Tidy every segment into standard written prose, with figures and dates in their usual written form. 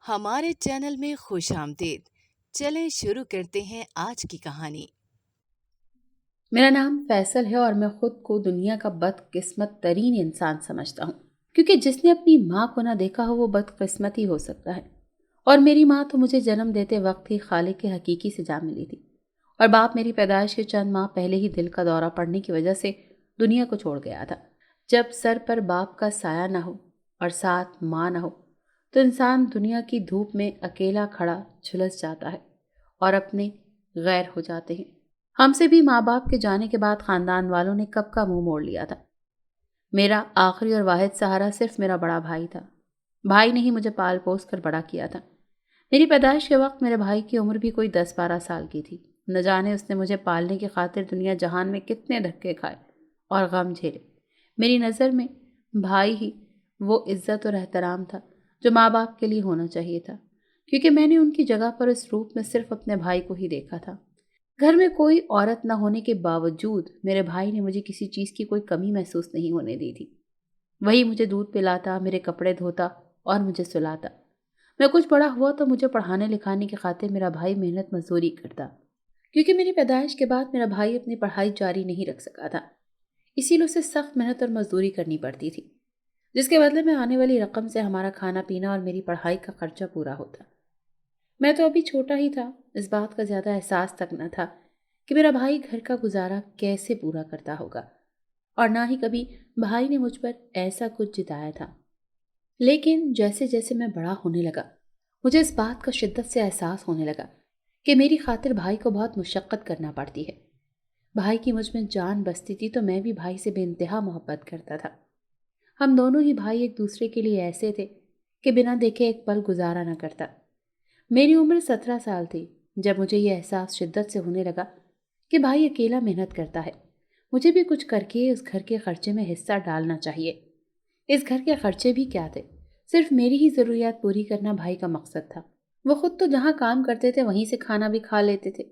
ہمارے چینل میں خوش آمدید۔ چلیں شروع کرتے ہیں آج کی کہانی۔ میرا نام فیصل ہے اور میں خود کو دنیا کا بدقسمت ترین انسان سمجھتا ہوں، کیونکہ جس نے اپنی ماں کو نہ دیکھا ہو وہ بدقسمت ہی ہو سکتا ہے۔ اور میری ماں تو مجھے جنم دیتے وقت ہی خالق کے حقیقی سے جا ملی تھی، اور باپ میری پیدائش کے چند ماہ پہلے ہی دل کا دورہ پڑنے کی وجہ سے دنیا کو چھوڑ گیا تھا۔ جب سر پر باپ کا سایہ نہ ہو اور ساتھ ماں نہ ہو تو انسان دنیا کی دھوپ میں اکیلا کھڑا جھلس جاتا ہے اور اپنے غیر ہو جاتے ہیں۔ ہم سے بھی ماں باپ کے جانے کے بعد خاندان والوں نے کب کا منہ موڑ لیا تھا۔ میرا آخری اور واحد سہارا صرف میرا بڑا بھائی تھا۔ بھائی نے ہی مجھے پال پوس کر بڑا کیا تھا۔ میری پیدائش کے وقت میرے بھائی کی عمر بھی کوئی 10-12 سال کی تھی۔ نہ جانے اس نے مجھے پالنے کی خاطر دنیا جہان میں کتنے دھکے کھائے اور غم جھیلے۔ میری نظر میں بھائی ہی وہ عزت اور احترام تھا جو ماں باپ کے لیے ہونا چاہیے تھا، کیونکہ میں نے ان کی جگہ پر اس روپ میں صرف اپنے بھائی کو ہی دیکھا تھا۔ گھر میں کوئی عورت نہ ہونے کے باوجود میرے بھائی نے مجھے کسی چیز کی کوئی کمی محسوس نہیں ہونے دی تھی۔ وہی مجھے دودھ پلاتا، میرے کپڑے دھوتا اور مجھے سلاتا۔ میں کچھ بڑا ہوا تو مجھے پڑھانے لکھانے کی خاطر میرا بھائی محنت مزدوری کرتا، کیونکہ میری پیدائش کے بعد میرا بھائی اپنی پڑھائی جاری نہیں رکھ سکا تھا، اسی لیے اسے سخت محنت اور مزدوری کرنی پڑتی تھی، جس کے بدلے میں آنے والی رقم سے ہمارا کھانا پینا اور میری پڑھائی کا خرچہ پورا ہوتا۔ میں تو ابھی چھوٹا ہی تھا، اس بات کا زیادہ احساس تک نہ تھا کہ میرا بھائی گھر کا گزارا کیسے پورا کرتا ہوگا، اور نہ ہی کبھی بھائی نے مجھ پر ایسا کچھ جتایا تھا۔ لیکن جیسے جیسے میں بڑا ہونے لگا، مجھے اس بات کا شدت سے احساس ہونے لگا کہ میری خاطر بھائی کو بہت مشقت کرنا پڑتی ہے۔ بھائی کی مجھ میں جان بستی تھی تو میں بھی بھائی سے بے انتہا محبت کرتا تھا۔ ہم دونوں ہی بھائی ایک دوسرے کے لیے ایسے تھے کہ بنا دیکھے ایک پل گزارا نہ کرتا۔ میری عمر 17 سال تھی جب مجھے یہ احساس شدت سے ہونے لگا کہ بھائی اکیلا محنت کرتا ہے، مجھے بھی کچھ کر کے اس گھر کے خرچے میں حصہ ڈالنا چاہیے۔ اس گھر کے خرچے بھی کیا تھے، صرف میری ہی ضروریات پوری کرنا بھائی کا مقصد تھا۔ وہ خود تو جہاں کام کرتے تھے وہیں سے کھانا بھی کھا لیتے تھے،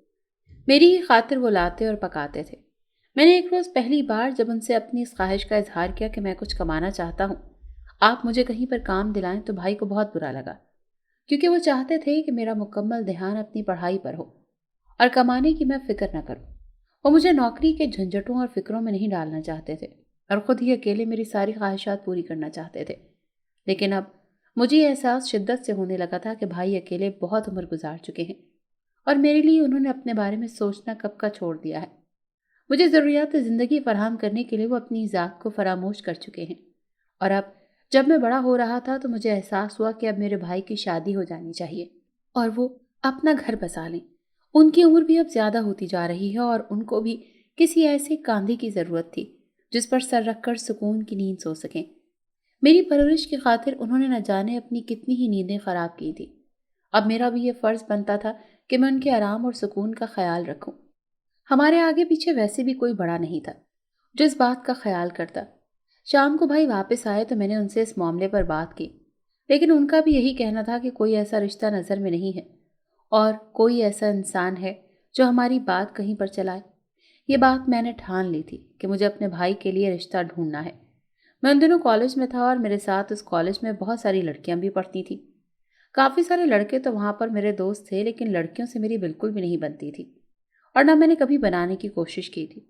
میری ہی خاطر وہ لاتے اور پکاتے تھے۔ میں نے ایک روز پہلی بار جب ان سے اپنی اس خواہش کا اظہار کیا کہ میں کچھ کمانا چاہتا ہوں، آپ مجھے کہیں پر کام دلائیں، تو بھائی کو بہت برا لگا، کیونکہ وہ چاہتے تھے کہ میرا مکمل دھیان اپنی پڑھائی پر ہو اور کمانے کی میں فکر نہ کروں۔ وہ مجھے نوکری کے جھنجھٹوں اور فکروں میں نہیں ڈالنا چاہتے تھے اور خود ہی اکیلے میری ساری خواہشات پوری کرنا چاہتے تھے۔ لیکن اب مجھے یہ احساس شدت سے ہونے لگا تھا کہ بھائی اکیلے بہت عمر گزار چکے ہیں اور میرے لیے انہوں نے اپنے بارے میں سوچنا کب کا چھوڑ دیا ہے۔ مجھے ضروریات زندگی فراہم کرنے کے لیے وہ اپنی ذات کو فراموش کر چکے ہیں، اور اب جب میں بڑا ہو رہا تھا تو مجھے احساس ہوا کہ اب میرے بھائی کی شادی ہو جانی چاہیے اور وہ اپنا گھر بسا لیں۔ ان کی عمر بھی اب زیادہ ہوتی جا رہی ہے اور ان کو بھی کسی ایسے کاندھی کی ضرورت تھی جس پر سر رکھ کر سکون کی نیند سو سکیں۔ میری پرورش کی خاطر انہوں نے نہ جانے اپنی کتنی ہی نیندیں خراب کی تھی۔ اب میرا بھی یہ فرض بنتا تھا کہ میں ان کے آرام اور سکون کا خیال رکھوں۔ ہمارے آگے پیچھے ویسے بھی کوئی بڑا نہیں تھا جو اس بات کا خیال کرتا۔ شام کو بھائی واپس آئے تو میں نے ان سے اس معاملے پر بات کی، لیکن ان کا بھی یہی کہنا تھا کہ کوئی ایسا رشتہ نظر میں نہیں ہے اور کوئی ایسا انسان ہے جو ہماری بات کہیں پر چلائے۔ یہ بات میں نے ٹھان لی تھی کہ مجھے اپنے بھائی کے لیے رشتہ ڈھونڈنا ہے۔ میں ان دنوں کالج میں تھا اور میرے ساتھ اس کالج میں بہت ساری لڑکیاں بھی پڑھتی تھیں۔ کافی سارے لڑکے تو وہاں پر میرے دوست تھے، لیکن لڑکیوں سے میری بالکل بھی نہیں بنتی تھی اور نہ میں نے کبھی بنانے کی کوشش کی تھی۔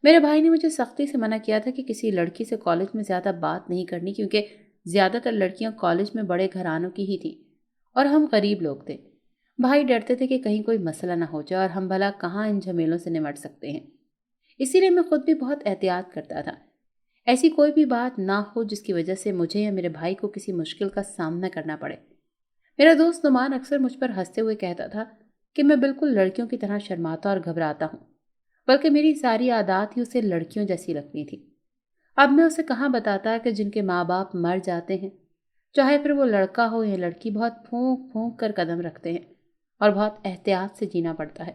میرے بھائی نے مجھے سختی سے منع کیا تھا کہ کسی لڑکی سے کالج میں زیادہ بات نہیں کرنی، کیونکہ زیادہ تر لڑکیاں کالج میں بڑے گھرانوں کی ہی تھیں اور ہم غریب لوگ تھے۔ بھائی ڈرتے تھے کہ کہیں کوئی مسئلہ نہ ہو جائے اور ہم بھلا کہاں ان جھمیلوں سے نمٹ سکتے ہیں۔ اسی لیے میں خود بھی بہت احتیاط کرتا تھا، ایسی کوئی بھی بات نہ ہو جس کی وجہ سے مجھے یا میرے بھائی کو کسی مشکل کا سامنا کرنا پڑے۔ میرا دوست نعمان اکثر مجھ پر ہنستے ہوئے کہتا تھا کہ میں بالکل لڑکیوں کی طرح شرماتا اور گھبراتا ہوں، بلکہ میری ساری عادات ہی اسے لڑکیوں جیسی لگتی تھی۔ اب میں اسے کہاں بتاتا کہ جن کے ماں باپ مر جاتے ہیں، چاہے پھر وہ لڑکا ہو یا لڑکی، بہت پھونک پھونک کر قدم رکھتے ہیں اور بہت احتیاط سے جینا پڑتا ہے،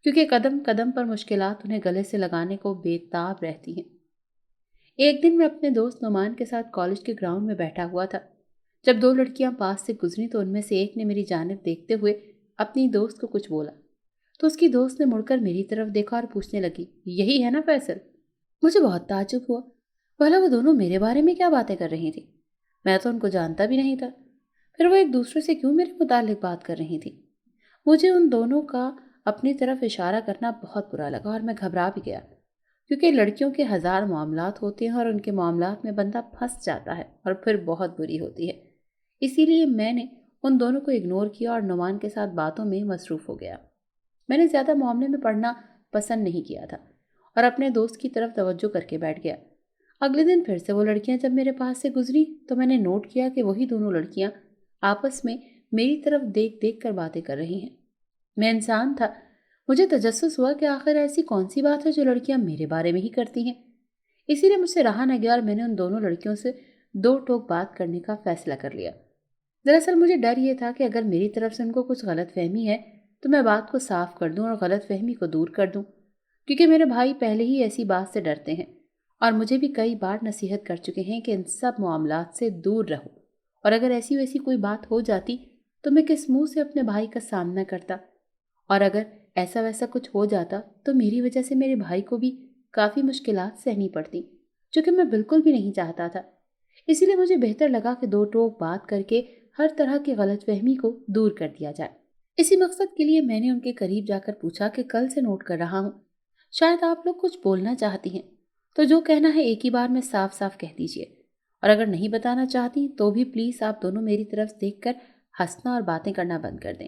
کیونکہ قدم قدم پر مشکلات انہیں گلے سے لگانے کو بے تاب رہتی ہیں۔ ایک دن میں اپنے دوست نعمان کے ساتھ کالج کے گراؤنڈ میں بیٹھا ہوا تھا۔ جب دو لڑکیاں پاس سے گزری تو ان میں سے ایک نے میری جانب دیکھتے ہوئے اپنی دوست کو کچھ بولا، تو اس کی دوست نے مڑ کر میری طرف دیکھا اور پوچھنے لگی، یہی ہے نا فیصل؟ مجھے بہت تعجب ہوا، بھلا وہ دونوں میرے بارے میں کیا باتیں کر رہی تھی؟ میں تو ان کو جانتا بھی نہیں تھا۔ پھر وہ ایک دوسرے سے کیوں میرے متعلق بات کر رہی تھی؟ مجھے ان دونوں کا اپنی طرف اشارہ کرنا بہت برا لگا اور میں گھبرا بھی گیا، کیونکہ لڑکیوں کے ہزار معاملات ہوتے ہیں اور ان کے معاملات میں بندہ پھنس جاتا ہے اور پھر بہت بری ہوتی ہے۔ اسی لیے میں نے ان دونوں کو اگنور کیا اور نعمان کے ساتھ باتوں میں مصروف ہو گیا۔ میں نے زیادہ معاملے میں پڑھنا پسند نہیں کیا تھا اور اپنے دوست کی طرف توجہ کر کے بیٹھ گیا۔ اگلے دن پھر سے وہ لڑکیاں جب میرے پاس سے گزری تو میں نے نوٹ کیا کہ وہی دونوں لڑکیاں آپس میں میری طرف دیکھ دیکھ کر باتیں کر رہی ہیں۔ میں انسان تھا، مجھے تجسس ہوا کہ آخر ایسی کون سی بات ہے جو لڑکیاں میرے بارے میں ہی کرتی ہیں۔ اسی لیے مجھ سے رہا نہ گیا اور میں نے ان دونوں لڑکیوں سے دو ٹوک بات کرنے کا فیصلہ کر لیا۔ دراصل مجھے ڈر یہ تھا کہ اگر میری طرف سے ان کو کچھ غلط فہمی ہے تو میں بات کو صاف کر دوں اور غلط فہمی کو دور کر دوں، کیونکہ میرے بھائی پہلے ہی ایسی بات سے ڈرتے ہیں اور مجھے بھی کئی بار نصیحت کر چکے ہیں کہ ان سب معاملات سے دور رہو، اور اگر ایسی ویسی کوئی بات ہو جاتی تو میں کس منہ سے اپنے بھائی کا سامنا کرتا، اور اگر ایسا ویسا کچھ ہو جاتا تو میری وجہ سے میرے بھائی کو بھی کافی مشکلات سہنی پڑتی، جو کہ میں بالکل بھی نہیں چاہتا تھا۔ اسی لیے مجھے بہتر لگا کہ دو ٹوک بات کر کے ہر طرح کی غلط فہمی کو دور کر دیا جائے۔ اسی مقصد کے لیے میں نے ان کے قریب جا کر پوچھا کہ کل سے نوٹ کر رہا ہوں، شاید آپ لوگ کچھ بولنا چاہتی ہیں تو جو کہنا ہے ایک ہی بار میں صاف صاف کہہ دیجیے، اور اگر نہیں بتانا چاہتی تو بھی پلیز آپ دونوں میری طرف دیکھ کر ہنسنا اور باتیں کرنا بند کر دیں،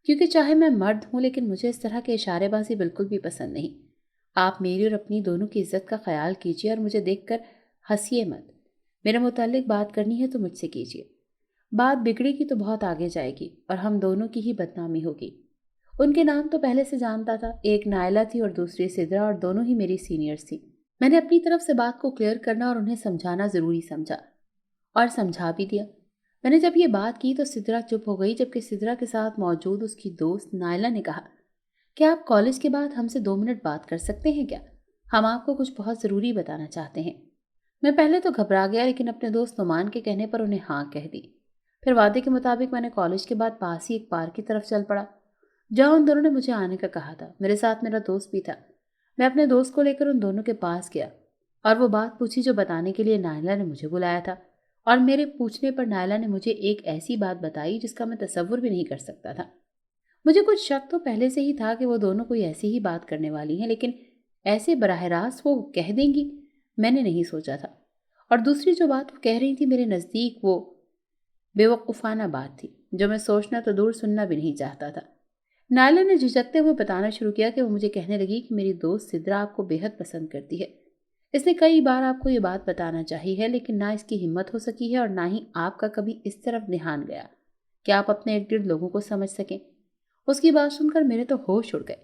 کیونکہ چاہے میں مرد ہوں لیکن مجھے اس طرح کے اشارے بازی بالکل بھی پسند نہیں۔ آپ میری اور اپنی دونوں کی عزت کا خیال کیجیے اور مجھے دیکھ کر ہنسیے مت۔ میرے متعلق بات کرنی ہے تو مجھ سے کیجیے، بات بگڑے گی تو بہت آگے جائے گی اور ہم دونوں کی ہی بدنامی ہوگی۔ ان کے نام تو پہلے سے جانتا تھا، ایک نائلہ تھی اور دوسری سدرا، اور دونوں ہی میری سینئرز تھی۔ میں نے اپنی طرف سے بات کو کلیئر کرنا اور انہیں سمجھانا ضروری سمجھا اور سمجھا بھی دیا۔ میں نے جب یہ بات کی تو سدرا چپ ہو گئی، جبکہ سدرا کے ساتھ موجود اس کی دوست نائلہ نے کہا، کیا آپ کالج کے بعد ہم سے 2 منٹ بات کر سکتے ہیں کیا؟ ہم آپ کو کچھ بہت ضروری بتانا چاہتے ہیں۔ میں پہلے تو گھبرا گیا لیکن اپنے دوست نعمان کے کہنے پر انہیں ہاں کہہ دی۔ پھر وعدے کے مطابق میں نے کالج کے بعد پاس ہی ایک پارک کی طرف چل پڑا جہاں ان دونوں نے مجھے آنے کا کہا تھا۔ میرے ساتھ میرا دوست بھی تھا۔ میں اپنے دوست کو لے کر ان دونوں کے پاس گیا اور وہ بات پوچھی جو بتانے کے لیے نائلہ نے مجھے بلایا تھا، اور میرے پوچھنے پر نائلہ نے مجھے ایک ایسی بات بتائی جس کا میں تصور بھی نہیں کر سکتا تھا۔ مجھے کچھ شک تو پہلے سے ہی تھا کہ وہ دونوں کوئی ایسی ہی بات کرنے والی ہیں، لیکن ایسے براہ راست وہ کہہ دیں گی میں نے نہیں سوچا تھا۔ اور دوسری جو بات وہ کہہ رہی تھی میرے نزدیک وہ بے وقوفانہ بات تھی جو میں سوچنا تو دور سننا بھی نہیں چاہتا تھا۔ نائلہ نے جھجکتے ہوئے بتانا شروع کیا کہ وہ مجھے کہنے لگی کہ میری دوست سدرا آپ کو بے حد پسند کرتی ہے۔ اس نے کئی بار آپ کو یہ بات بتانا چاہی ہے لیکن نہ اس کی ہمت ہو سکی ہے اور نہ ہی آپ کا کبھی اس طرف دھیان گیا کہ آپ اپنے ارد گرد لوگوں کو سمجھ سکیں۔ اس کی بات سن کر میرے تو ہوش اڑ گئے۔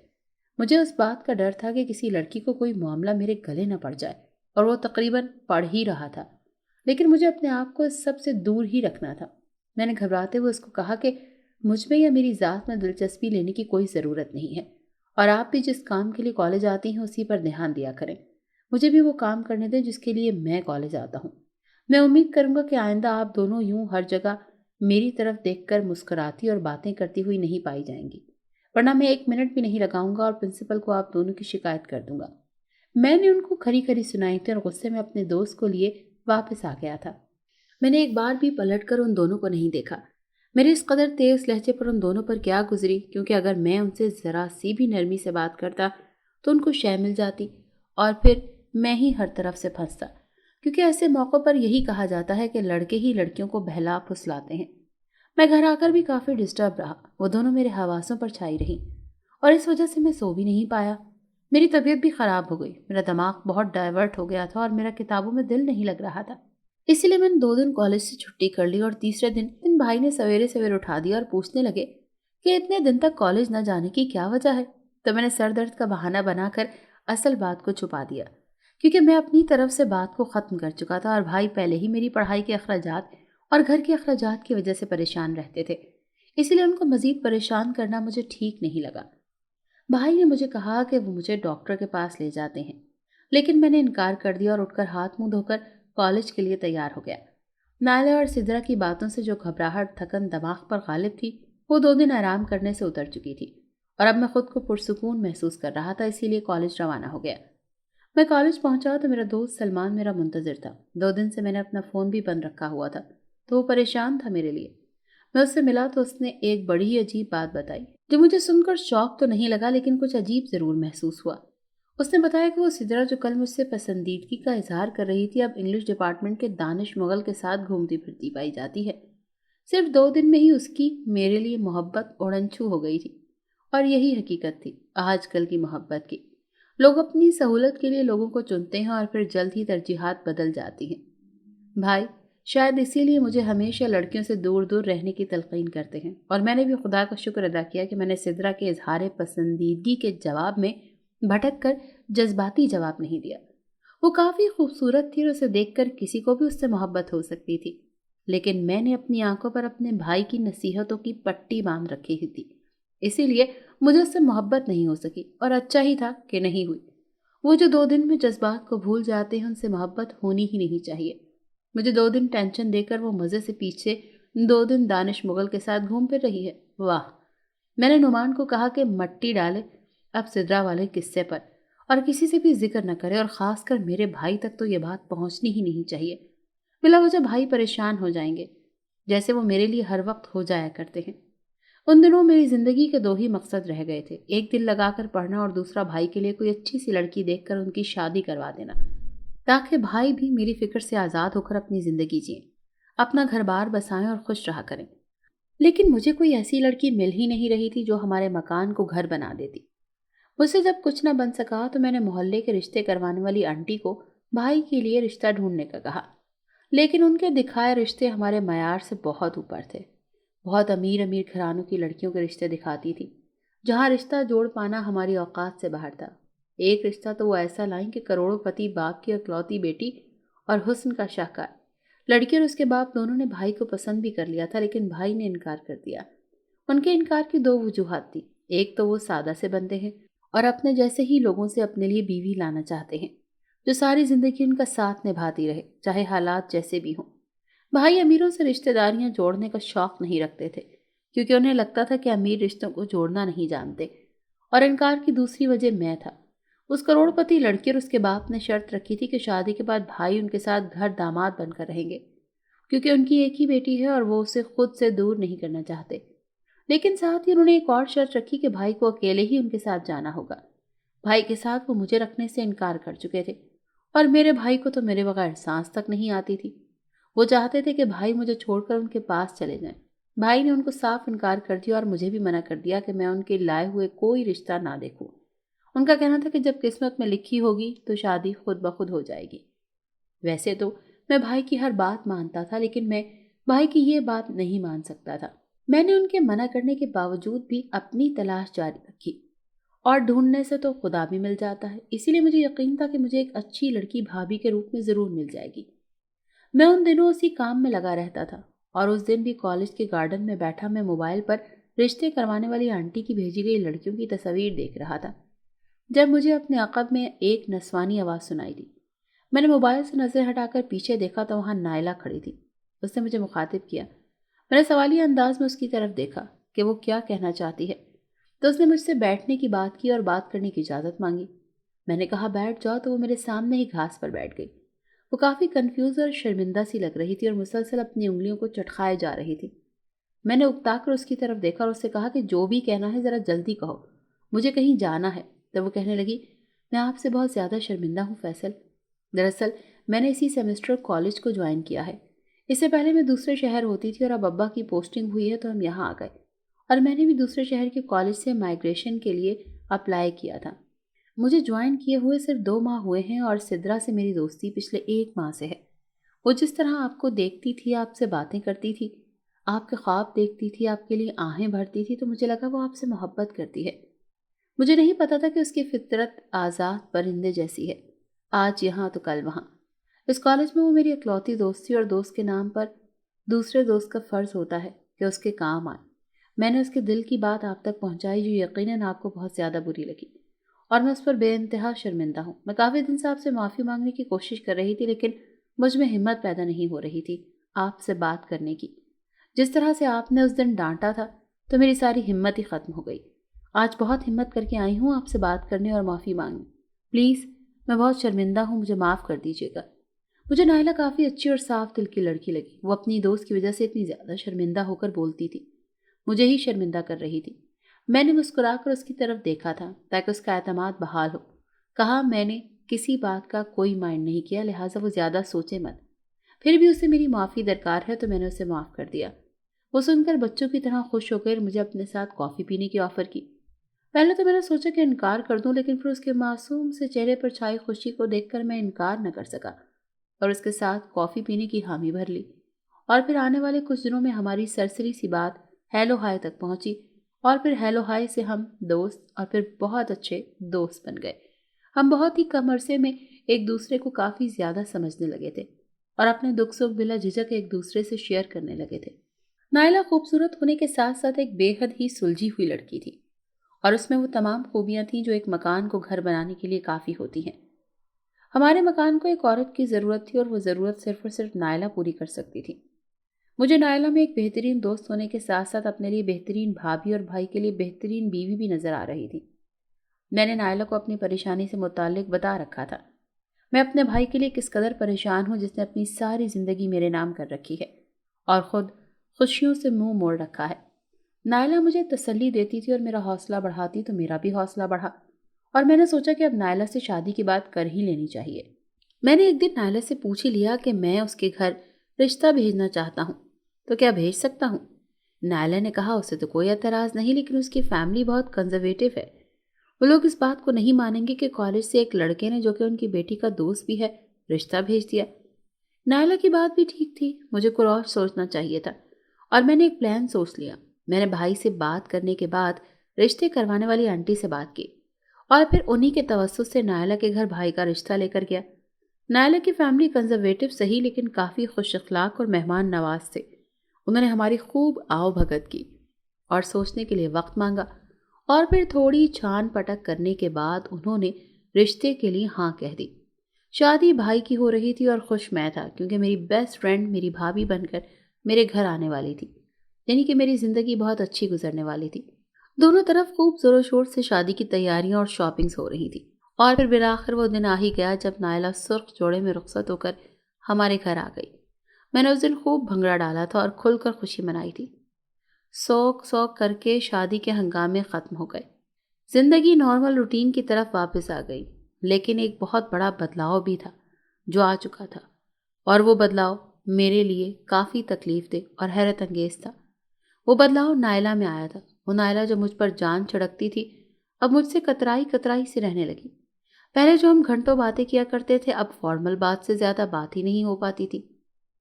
مجھے اس بات کا ڈر تھا کہ کسی لڑکی کو کوئی معاملہ میرے گلے نہ پڑ جائے، اور وہ تقریباً پڑ ہی رہا تھا، لیکن مجھے اپنے آپ کو اس سب سے دور ہی رکھنا تھا۔ میں نے گھبراتے ہوئے اس کو کہا کہ مجھ میں یا میری ذات میں دلچسپی لینے کی کوئی ضرورت نہیں ہے، اور آپ بھی جس کام کے لیے کالج آتی ہیں اسی پر دھیان دیا کریں۔ مجھے بھی وہ کام کرنے دیں جس کے لیے میں کالج آتا ہوں۔ میں امید کروں گا کہ آئندہ آپ دونوں یوں ہر جگہ میری طرف دیکھ کر مسکراتی اور باتیں کرتی ہوئی نہیں پائی جائیں گی، ورنہ میں 1 منٹ بھی نہیں لگاؤں گا اور پرنسپل کو آپ دونوں کی شکایت کر دوں گا۔ میں نے ان کو کھری کھری سنائی تھی اور غصے میں اپنے دوست کو لیے واپس آ گیا تھا۔ میں نے ایک بار بھی پلٹ کر ان دونوں کو نہیں دیکھا۔ میرے اس قدر تیز لہجے پر ان دونوں پر کیا گزری، کیونکہ اگر میں ان سے ذرا سی بھی نرمی سے بات کرتا تو ان کو شے مل جاتی اور پھر میں ہی ہر طرف سے پھنستا، کیونکہ ایسے موقع پر یہی کہا جاتا ہے کہ لڑکے ہی لڑکیوں کو بہلا پھسلاتے ہیں۔ میں گھر آ کر بھی کافی ڈسٹرب رہا، وہ دونوں میرے حواسوں پر چھائی رہی اور اس وجہ سے میں سو بھی نہیں پایا۔ میری طبیعت بھی خراب ہو گئی، میرا دماغ بہت ڈائیورٹ ہو گیا تھا اور میرا کتابوں میں دل نہیں لگ رہا تھا۔ اسی لیے میں نے 2 دن کالج سے چھٹی کر لی اور تیسرے دن بھائی نے سویرے سویرے اٹھا دیا اور پوچھنے لگے کہ اتنے دن تک کالج نہ جانے کی کیا وجہ ہے۔ تو میں نے سر درد کا بہانہ بنا کر اصل بات کو چھپا دیا، کیونکہ میں اپنی طرف سے بات کو ختم کر چکا تھا اور بھائی پہلے ہی میری پڑھائی کے اخراجات اور گھر کے اخراجات کی وجہ سے پریشان رہتے تھے، اسی لیے ان کو مزید پریشان کرنا مجھے ٹھیک نہیں لگا۔ بھائی نے مجھے کہا کہ وہ مجھے ڈاکٹر کے پاس لے جاتے ہیں، لیکن میں نے انکار کر دیا اور اٹھ کر ہاتھ منہ دھو کر کالج کے لیے تیار ہو گیا۔ نائلہ اور سدرا کی باتوں سے جو گھبراہٹ تھکن دماغ پر غالب تھی وہ 2 دن آرام کرنے سے اتر چکی تھی اور اب میں خود کو پرسکون محسوس کر رہا تھا، اسی لیے کالج روانہ ہو گیا۔ میں کالج پہنچا تو میرا دوست سلمان میرا منتظر تھا۔ 2 دن سے میں نے اپنا فون بھی بند رکھا ہوا تھا تو وہ پریشان تھا میرے لیے۔ میں اس سے ملا تو اس نے ایک بڑی عجیب بات بتائی جو مجھے سن کر شوق تو نہیں لگا لیکن کچھ عجیب ضرور محسوس ہوا۔ اس نے بتایا کہ وہ سدرا جو کل مجھ سے پسندیدگی کا اظہار کر رہی تھی اب انگلش ڈپارٹمنٹ کے دانش مغل کے ساتھ گھومتی پھرتی پائی جاتی ہے۔ صرف 2 دن میں ہی اس کی میرے لیے محبت اڑنچھو ہو گئی تھی، اور یہی حقیقت تھی آج کل کی محبت کی۔ لوگ اپنی سہولت کے لیے لوگوں کو چنتے ہیں اور پھر جلد ہی ترجیحات بدل جاتی ہیں۔ بھائی شاید اسی لیے مجھے ہمیشہ لڑکیوں سے دور دور رہنے کی تلقین کرتے ہیں، اور میں نے بھی خدا کا شکر ادا کیا کہ میں نے سدرا کے اظہار پسندیدگی کے جواب میں بھٹک کر جذباتی جواب نہیں دیا۔ وہ کافی خوبصورت تھی اور اسے دیکھ کر کسی کو بھی اس سے محبت ہو سکتی تھی، لیکن میں نے اپنی آنکھوں پر اپنے بھائی کی نصیحتوں کی پٹی باندھ رکھی ہی تھی، اسی لیے مجھے اس سے محبت نہیں ہو سکی، اور اچھا ہی تھا کہ نہیں ہوئی۔ وہ جو 2 دن میں جذبات کو بھول جاتے ہیں ان سے محبت ہونی ہی نہیں چاہیے۔ مجھے 2 دن ٹینشن دے کر وہ مزے سے پیچھے 2 دن دانش مغل کے ساتھ گھوم پھر رہی ہے۔ واہ! میں نے نعمان کو کہا کہ مٹی ڈالے اب سدرا والے قصے پر، اور کسی سے بھی ذکر نہ کرے، اور خاص کر میرے بھائی تک تو یہ بات پہنچنی ہی نہیں چاہیے۔ بلا وجہ بھائی پریشان ہو جائیں گے، جیسے وہ میرے لیے ہر وقت ہو جایا کرتے ہیں۔ ان دنوں میری زندگی کے 2 ہی مقصد رہ گئے تھے، ایک دل لگا کر پڑھنا اور دوسرا بھائی کے لیے کوئی اچھی سی لڑکی دیکھ کر ان کی شادی کروا دینا، تاکہ بھائی بھی میری فکر سے آزاد ہو کر اپنی زندگی جئیں، اپنا گھر بار بسائیں اور خوش رہا کریں۔ لیکن مجھے کوئی ایسی لڑکی مل ہی نہیں رہی تھی جو ہمارے مکان کو گھر بنا دیتی۔ مجھ سے جب کچھ نہ بن سکا تو میں نے محلے کے رشتے کروانے والی آنٹی کو بھائی کے لیے رشتہ ڈھونڈنے کا کہا، لیکن ان کے دکھائے رشتے ہمارے معیار سے بہت اوپر تھے۔ بہت امیر امیر گھرانوں کی لڑکیوں کے رشتے دکھاتی تھی، جہاں رشتہ جوڑ پانا ہماری اوقات سے باہر تھا۔ ایک رشتہ تو وہ ایسا لائیں کہ کروڑوں پتی باپ کی اکلوتی بیٹی اور حسن کا شاہکار۔ لڑکی اور اس کے باپ دونوں نے بھائی کو پسند بھی کر لیا تھا، لیکن بھائی نے انکار کر دیا۔ ان کے انکار کی 2 وجوہات تھی، ایک تو وہ سادہ سے بندے ہیں اور اپنے جیسے ہی لوگوں سے اپنے لیے بیوی لانا چاہتے ہیں جو ساری زندگی ان کا ساتھ نبھاتی رہے چاہے حالات جیسے بھی ہوں۔ بھائی امیروں سے رشتہ داریاں جوڑنے کا شوق نہیں رکھتے تھے، کیونکہ انہیں لگتا تھا کہ امیر رشتوں کو جوڑنا نہیں جانتے، اور انکار کی دوسری وجہ میں تھا۔ اس کروڑ پتی لڑکی اور اس کے باپ نے شرط رکھی تھی کہ شادی کے بعد بھائی ان کے ساتھ گھر داماد بن کر رہیں گے، کیونکہ ان کی ایک ہی بیٹی ہے اور وہ اسے خود سے دور نہیں کرنا چاہتے۔ لیکن ساتھ ہی انہوں نے ایک اور شرط رکھی کہ بھائی کو اکیلے ہی ان کے ساتھ جانا ہوگا۔ بھائی کے ساتھ وہ مجھے رکھنے سے انکار کر چکے تھے، اور میرے بھائی کو تو میرے بغیر سانس تک نہیں آتی تھی۔ وہ چاہتے تھے کہ بھائی مجھے چھوڑ کر ان کے پاس چلے جائیں۔ بھائی نے ان کو صاف انکار کر دیا اور مجھے بھی منع کر دیا کہ میں ان کے لائے ہوئے کوئی رشتہ نہ دیکھوں۔ ان کا کہنا تھا کہ جب قسمت میں لکھی ہوگی تو شادی خود بخود ہو جائے گی۔ ویسے تو میں بھائی کی ہر بات مانتا تھا، لیکن میں بھائی کی یہ بات نہیں مان سکتا تھا۔ میں نے ان کے منع کرنے کے باوجود بھی اپنی تلاش جاری رکھی، اور ڈھونڈنے سے تو خدا بھی مل جاتا ہے، اسی لیے مجھے یقین تھا کہ مجھے ایک اچھی لڑکی بھابھی کے روپ میں ضرور مل جائے گی۔ میں ان دنوں اسی کام میں لگا رہتا تھا، اور اس دن بھی کالج کے گارڈن میں بیٹھا میں موبائل پر رشتے کروانے والی آنٹی کی بھیجی گئی لڑکیوں کی تصاویر دیکھ رہا تھا، جب مجھے اپنے عقب میں ایک نسوانی آواز سنائی دی۔ میں نے موبائل سے نظر ہٹا کر پیچھے دیکھا تو وہاں نائلہ کھڑی تھی۔ اس نے مجھے مخاطب کیا۔ میں نے سوالیہ انداز میں اس کی طرف دیکھا کہ وہ کیا کہنا چاہتی ہے، تو اس نے مجھ سے بیٹھنے کی بات کی اور بات کرنے کی اجازت مانگی۔ میں نے کہا بیٹھ جاؤ تو وہ میرے سامنے ہی گھاس پر بیٹھ گئی۔ وہ کافی کنفیوز اور شرمندہ سی لگ رہی تھی اور مسلسل اپنی انگلیوں کو چٹکھائے جا رہی تھی۔ میں نے اکتا کر اس کی طرف دیکھا اور اس سے کہا کہ جو بھی کہنا ہے ذرا جلدی کہو، مجھے کہیں جانا ہے۔ تب وہ کہنے لگی، میں آپ سے بہت زیادہ شرمندہ ہوں فیصل۔ دراصل میں نے اسی سیمسٹر کالج کو جوائن کیا ہے۔ اس سے پہلے میں دوسرے شہر ہوتی تھی اور اب ابا کی پوسٹنگ ہوئی ہے تو ہم یہاں آ گئے، اور میں نے بھی دوسرے شہر کے کالج سے مائیگریشن کے لیے اپلائی کیا تھا۔ مجھے جوائن کیے ہوئے صرف 2 ماہ ہوئے ہیں، اور سدرا سے میری دوستی پچھلے 1 ماہ سے ہے۔ وہ جس طرح آپ کو دیکھتی تھی، آپ سے باتیں کرتی تھی، آپ کے خواب دیکھتی تھی، آپ کے لیے آہیں بھرتی تھی، تو مجھے لگا وہ آپ سے محبت کرتی ہے۔ مجھے نہیں پتا تھا کہ اس کی فطرت آزاد پرندے جیسی ہے، آج یہاں تو کل وہاں۔ اس کالج میں وہ میری اکلوتی دوست تھی، اور دوست کے نام پر دوسرے دوست کا فرض ہوتا ہے کہ اس کے کام آئے۔ میں نے اس کے دل کی بات آپ تک پہنچائی جو یقیناً آپ کو بہت زیادہ بری لگی، اور میں اس پر بے انتہا شرمندہ ہوں۔ میں کافی دن سے آپ سے معافی مانگنے کی کوشش کر رہی تھی، لیکن مجھ میں ہمت پیدا نہیں ہو رہی تھی آپ سے بات کرنے کی۔ جس طرح سے آپ نے اس دن ڈانٹا تھا تو میری ساری ہمت ہی ختم ہو گئی۔ آج بہت ہمت کر کے آئی ہوں آپ سے بات کرنے اور معافی مانگنے۔ پلیز، میں بہت شرمندہ ہوں، مجھے معاف کر دیجیے گا۔ مجھے نائلہ کافی اچھی اور صاف دل کی لڑکی لگی۔ وہ اپنی دوست کی وجہ سے اتنی زیادہ شرمندہ ہو کر بولتی تھی، مجھے ہی شرمندہ کر رہی تھی۔ میں نے مسکرا کر اس کی طرف دیکھا تھا تاکہ اس کا اعتماد بحال ہو۔ کہا میں نے کسی بات کا کوئی مائنڈ نہیں کیا، لہٰذا وہ زیادہ سوچے مت۔ پھر بھی اسے میری معافی درکار ہے تو میں نے اسے معاف کر دیا۔ وہ سن کر بچوں کی طرح خوش ہو کر مجھے اپنے ساتھ کافی پینے کی آفر کی۔ پہلے تو میں نے سوچا کہ انکار کر دوں، لیکن پھر اس کے معصوم سے چہرے پر چھائی خوشی کو دیکھ کر میں انکار نہ کر سکا اور اس کے ساتھ کافی پینے کی حامی بھر لی۔ اور پھر آنے والے کچھ دنوں میں ہماری سرسری سی بات ہیلو ہائی تک پہنچی، اور پھر ہیلو ہائی سے ہم دوست اور پھر بہت اچھے دوست بن گئے۔ ہم بہت ہی کم عرصے میں ایک دوسرے کو کافی زیادہ سمجھنے لگے تھے اور اپنے دکھ سکھ بلا جھجک ایک دوسرے سے شیئر کرنے لگے تھے۔ نائلہ خوبصورت ہونے کے ساتھ ساتھ ایک بے حد ہی سلجھی ہوئی لڑکی تھی، اور اس میں وہ تمام خوبیاں تھیں جو ایک مکان کو گھر بنانے کے لیے کافی ہوتی ہیں۔ ہمارے مکان کو ایک عورت کی ضرورت تھی اور وہ ضرورت صرف اور صرف نائلہ پوری کر سکتی تھی۔ مجھے نائلہ میں ایک بہترین دوست ہونے کے ساتھ ساتھ اپنے لیے بہترین بھابھی اور بھائی کے لیے بہترین بیوی بھی نظر آ رہی تھی۔ میں نے نائلہ کو اپنی پریشانی سے متعلق بتا رکھا تھا۔ میں اپنے بھائی کے لیے کس قدر پریشان ہوں جس نے اپنی ساری زندگی میرے نام کر رکھی ہے اور خود خوشیوں سے منہ موڑ رکھا ہے۔ نائلہ مجھے تسلی دیتی تھی اور میرا حوصلہ بڑھاتی تو میرا بھی حوصلہ بڑھا، اور میں نے سوچا کہ اب نائلہ سے شادی کی بات کر ہی لینی چاہیے۔ میں نے ایک دن نائلہ سے پوچھ ہی لیا کہ میں اس کے گھر رشتہ بھیجنا چاہتا ہوں تو کیا بھیج سکتا ہوں؟ نائلہ نے کہا اسے تو کوئی اعتراض نہیں، لیکن اس کی فیملی بہت کنزرویٹو ہے۔ وہ لوگ اس بات کو نہیں مانیں گے کہ کالج سے ایک لڑکے نے جو کہ ان کی بیٹی کا دوست بھی ہے رشتہ بھیج دیا۔ نائلہ کی بات بھی ٹھیک تھی، مجھے کچھ اور سوچنا چاہیے تھا، اور میں نے ایک پلان سوچ لیا۔ میں نے بھائی سے بات کرنے کے بعد رشتے کروانے والی آنٹی سے بات کی اور پھر انہی کے توسط سے نائلہ کے گھر بھائی کا رشتہ لے کر گیا۔ نائلہ کی فیملی کنزرویٹو صحیح لیکن کافی خوش اخلاق اور مہمان نواز تھے۔ انہوں نے ہماری خوب آؤ بھگت کی اور سوچنے کے لیے وقت مانگا، اور پھر تھوڑی چھان پٹک کرنے کے بعد انہوں نے رشتے کے لیے ہاں کہہ دی۔ شادی بھائی کی ہو رہی تھی اور خوش میں تھا کیونکہ میری بیسٹ فرینڈ میری بھابھی بن کر میرے گھر آنے والی تھی، یعنی کہ میری زندگی بہت اچھی گزرنے والی تھی۔ دونوں طرف خوب زور و شور سے شادی کی تیاریاں اور شاپنگز ہو رہی تھی، اور پھر بالآخر وہ دن آ ہی گیا جب نائلہ سرخ جوڑے میں رخصت ہو کر ہمارے گھر آ گئی۔ میں نے اس دن خوب بھنگڑا ڈالا تھا اور کھل کر خوشی منائی تھی۔ سوک سوک کر کے شادی کے ہنگامے ختم ہو گئے، زندگی نارمل روٹین کی طرف واپس آ گئی، لیکن ایک بہت بڑا بدلاؤ بھی تھا جو آ چکا تھا، اور وہ بدلاؤ میرے لیے کافی تکلیف دہ اور حیرت انگیز تھا۔ وہ بدلاؤ نائلہ میں آیا تھا۔ وہ نائلہ جو مجھ پر جان چھڑکتی تھی اب مجھ سے کترائی کترائی سے رہنے لگی۔ پہلے جو ہم گھنٹوں باتیں کیا کرتے تھے اب فارمل بات سے زیادہ بات ہی نہیں ہو پاتی تھی۔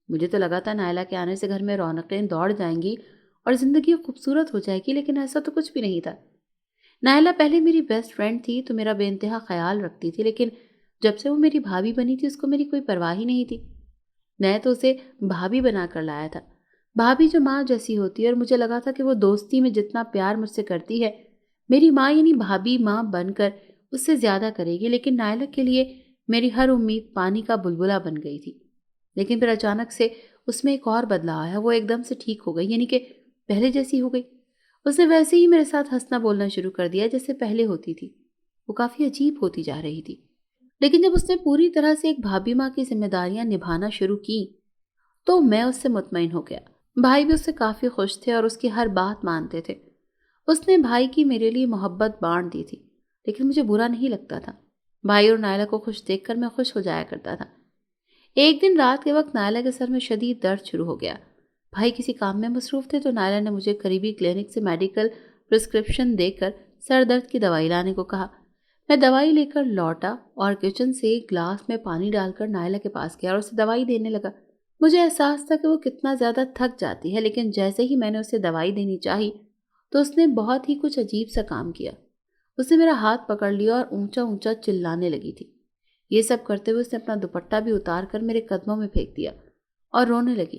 مجھے تو لگا تھا نائلہ کے آنے سے گھر میں رونقیں دوڑ جائیں گی اور زندگی خوبصورت ہو جائے گی، لیکن ایسا تو کچھ بھی نہیں تھا۔ نائلہ پہلے میری بیسٹ فرینڈ تھی تو میرا بے انتہا خیال رکھتی تھی، لیکن جب سے وہ میری بھابھی بنی تھی اس کو میری کوئی پرواہ ہی نہیں تھی۔ میں تو اسے بھابھی بنا کر لایا تھا، بھابھی جو ماں جیسی ہوتی ہے، اور مجھے لگا تھا کہ وہ دوستی میں جتنا پیار مجھ سے کرتی ہے میری ماں یعنی بھابھی ماں بن کر اس سے زیادہ کرے گی، لیکن نائلہ کے لیے میری ہر امید پانی کا بلبلہ بن گئی تھی۔ لیکن پھر اچانک سے اس میں ایک اور بدلاؤ آیا، وہ ایک دم سے ٹھیک ہو گئی، یعنی کہ پہلے جیسی ہو گئی۔ اس نے ویسے ہی میرے ساتھ ہنسنا بولنا شروع کر دیا جیسے پہلے ہوتی تھی۔ وہ کافی عجیب ہوتی جا رہی تھی، لیکن جب اس نے پوری طرح سے ایک بھابھی ماں کی ذمہ داریاں نبھانا شروع کی تو میں اس سے مطمئن ہو گیا۔ بھائی بھی اس سے کافی خوش تھے اور اس کی ہر بات مانتے تھے۔ اس نے بھائی کی میرے لیے محبت بانٹ دی تھی، لیکن مجھے برا نہیں لگتا تھا۔ بھائی اور نائلہ کو خوش دیکھ کر میں خوش ہو جایا کرتا تھا۔ ایک دن رات کے وقت نائلہ کے سر میں شدید درد شروع ہو گیا۔ بھائی کسی کام میں مصروف تھے تو نائلہ نے مجھے قریبی کلینک سے میڈیکل پرسکرپشن دے کر سر درد کی دوائی لانے کو کہا۔ میں دوائی لے کر لوٹا اور کچن سے ایک گلاس میں پانی ڈال کر نائلہ کے پاس گیا اور اسے دوائی دینے لگا۔ مجھے احساس تھا کہ وہ کتنا زیادہ تھک جاتی ہے، لیکن جیسے ہی میں نے اسے دوائی دینی چاہی تو اس نے بہت ہی کچھ عجیب سا کام کیا۔ اس نے میرا ہاتھ پکڑ لیا اور اونچا اونچا چلانے لگی تھی۔ یہ سب کرتے ہوئے اس نے اپنا دوپٹہ بھی اتار کر میرے قدموں میں پھینک دیا اور رونے لگی۔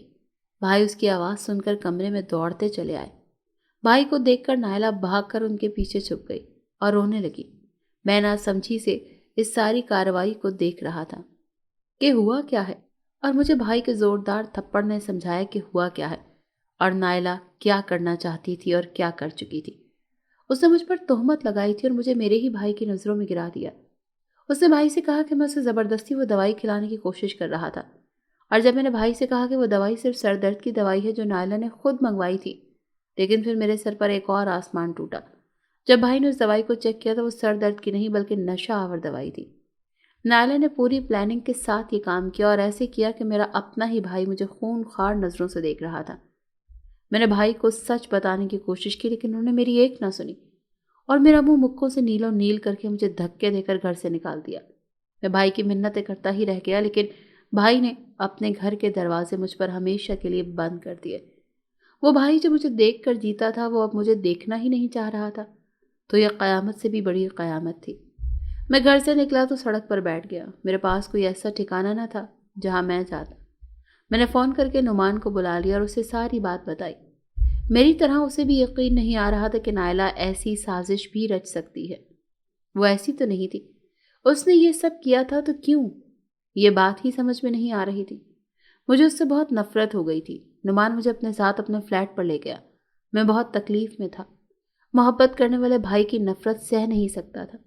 بھائی اس کی آواز سن کر کمرے میں دوڑتے چلے آئے۔ بھائی کو دیکھ کر نائلہ بھاگ کر ان کے پیچھے چھپ گئی اور رونے لگی۔ میں نہ سمجھی سے اس ساری کارروائی کو دیکھ رہا تھا کہ ہوا کیا ہے، اور مجھے بھائی کے زوردار تھپڑ نے سمجھایا کہ ہوا کیا ہے اور نائلہ کیا کرنا چاہتی تھی اور کیا کر چکی تھی۔ اس نے مجھ پر تہمت لگائی تھی اور مجھے میرے ہی بھائی کی نظروں میں گرا دیا۔ اس نے بھائی سے کہا کہ میں اسے زبردستی وہ دوائی کھلانے کی کوشش کر رہا تھا، اور جب میں نے بھائی سے کہا کہ وہ دوائی صرف سر درد کی دوائی ہے جو نائلہ نے خود منگوائی تھی، لیکن پھر میرے سر پر ایک اور آسمان ٹوٹا جب بھائی نے اس دوائی کو چیک کیا تو وہ سر درد کی نہیں بلکہ نشہ آور دوائی تھی۔ نائلہ نے پوری پلاننگ کے ساتھ یہ کام کیا اور ایسے کیا کہ میرا اپنا ہی بھائی مجھے خون خوار نظروں سے دیکھ رہا تھا۔ میں نے بھائی کو سچ بتانے کی کوشش کی لیکن انہوں نے میری ایک نہ سنی اور میرا منہ مکوں سے نیلو نیل کر کے مجھے دھکے دے کر گھر سے نکال دیا۔ میں بھائی کی منتیں کرتا ہی رہ گیا لیکن بھائی نے اپنے گھر کے دروازے مجھ پر ہمیشہ کے لیے بند کر دیے۔ وہ بھائی جو مجھے دیکھ کر جیتا تھا وہ اب مجھے دیکھنا ہی نہیں چاہ رہا تھا، تو یہ قیامت سے بھی بڑی قیامت تھی۔ میں گھر سے نکلا تو سڑک پر بیٹھ گیا۔ میرے پاس کوئی ایسا ٹھکانہ نہ تھا جہاں میں جاتا۔ میں نے فون کر کے نعمان کو بلا لیا اور اسے ساری بات بتائی۔ میری طرح اسے بھی یقین نہیں آ رہا تھا کہ نائلہ ایسی سازش بھی رچ سکتی ہے۔ وہ ایسی تو نہیں تھی، اس نے یہ سب کیا تھا تو کیوں؟ یہ بات ہی سمجھ میں نہیں آ رہی تھی۔ مجھے اس سے بہت نفرت ہو گئی تھی۔ نعمان مجھے اپنے ساتھ اپنے فلیٹ پر لے گیا۔ میں بہت تکلیف میں تھا۔ محبت کرنے والے بھائی کی نفرت سہ نہیں سکتا تھا،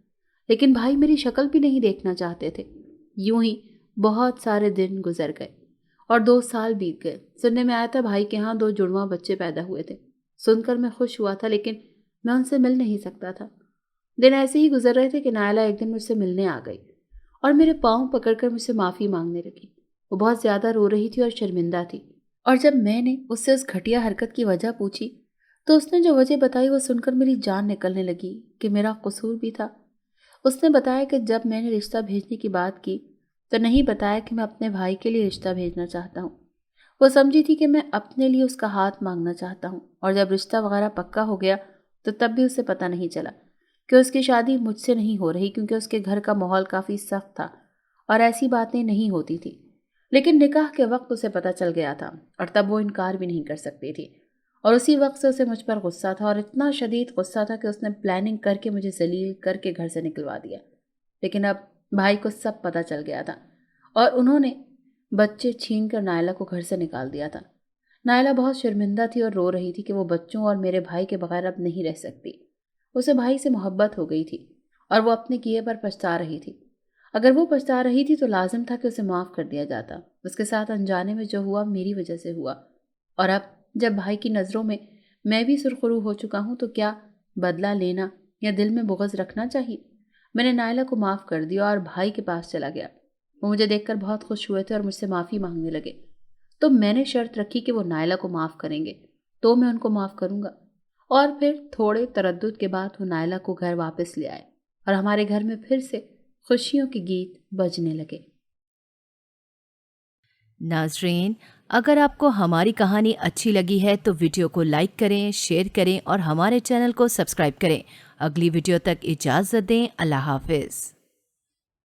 لیکن بھائی میری شکل بھی نہیں دیکھنا چاہتے تھے۔ یوں ہی بہت سارے دن گزر گئے اور 2 سال بیت گئے۔ سننے میں آیا تھا بھائی کے ہاں 2 جڑواں بچے پیدا ہوئے تھے۔ سن کر میں خوش ہوا تھا لیکن میں ان سے مل نہیں سکتا تھا۔ دن ایسے ہی گزر رہے تھے کہ نائلہ ایک دن مجھ سے ملنے آ گئی اور میرے پاؤں پکڑ کر مجھ سے معافی مانگنے لگی۔ وہ بہت زیادہ رو رہی تھی اور شرمندہ تھی، اور جب میں نے اس سے اس گھٹیا حرکت کی وجہ پوچھی تو اس نے جو وجہ بتائی وہ سن کر میری جان نکلنے لگی کہ میرا قصور بھی تھا۔ اس نے بتایا کہ جب میں نے رشتہ بھیجنے کی بات کی تو نہیں بتایا کہ میں اپنے بھائی کے لیے رشتہ بھیجنا چاہتا ہوں۔ وہ سمجھی تھی کہ میں اپنے لیے اس کا ہاتھ مانگنا چاہتا ہوں، اور جب رشتہ وغیرہ پکا ہو گیا تو تب بھی اسے پتہ نہیں چلا کہ اس کی شادی مجھ سے نہیں ہو رہی، کیونکہ اس کے گھر کا ماحول کافی سخت تھا اور ایسی باتیں نہیں ہوتی تھی۔ لیکن نکاح کے وقت اسے پتہ چل گیا تھا اور تب وہ انکار بھی نہیں کر سکتی تھی، اور اسی وقت سے اسے مجھ پر غصہ تھا، اور اتنا شدید غصہ تھا کہ اس نے پلاننگ کر کے مجھے ذلیل کر کے گھر سے نکلوا دیا۔ لیکن اب بھائی کو سب پتہ چل گیا تھا اور انہوں نے بچے چھین کر نائلہ کو گھر سے نکال دیا تھا۔ نائلہ بہت شرمندہ تھی اور رو رہی تھی کہ وہ بچوں اور میرے بھائی کے بغیر اب نہیں رہ سکتی۔ اسے بھائی سے محبت ہو گئی تھی اور وہ اپنے کیے پر پچھتا رہی تھی۔ اگر وہ پچھتا رہی تھی تو لازم تھا کہ اسے معاف کر دیا جاتا۔ اس کے ساتھ انجانے میں جو ہوا میری وجہ سے ہوا، اور اب جب بھائی کی نظروں میں بھی سرخرو ہو چکا ہوں تو کیا بدلہ لینا یا دل میں بغض رکھنا چاہیے؟ میں نے نائلہ کو معاف کر دیا اور بھائی کے پاس چلا گیا۔ وہ مجھے دیکھ کر بہت خوش ہوئے تھے اور مجھ سے معافی مانگنے لگے۔ تو میں نے شرط رکھی کہ وہ نائلہ کو معاف کریں گے تو میں ان کو معاف کروں گا، اور پھر تھوڑے تردد کے بعد وہ نائلہ کو گھر واپس لے آئے اور ہمارے گھر میں پھر سے خوشیوں کے گیت بجنے لگے۔ ناظرین، اگر آپ کو ہماری کہانی اچھی لگی ہے تو ویڈیو کو لائک کریں، شیئر کریں اور ہمارے چینل کو سبسکرائب کریں۔ اگلی ویڈیو تک اجازت دیں۔ اللہ حافظ۔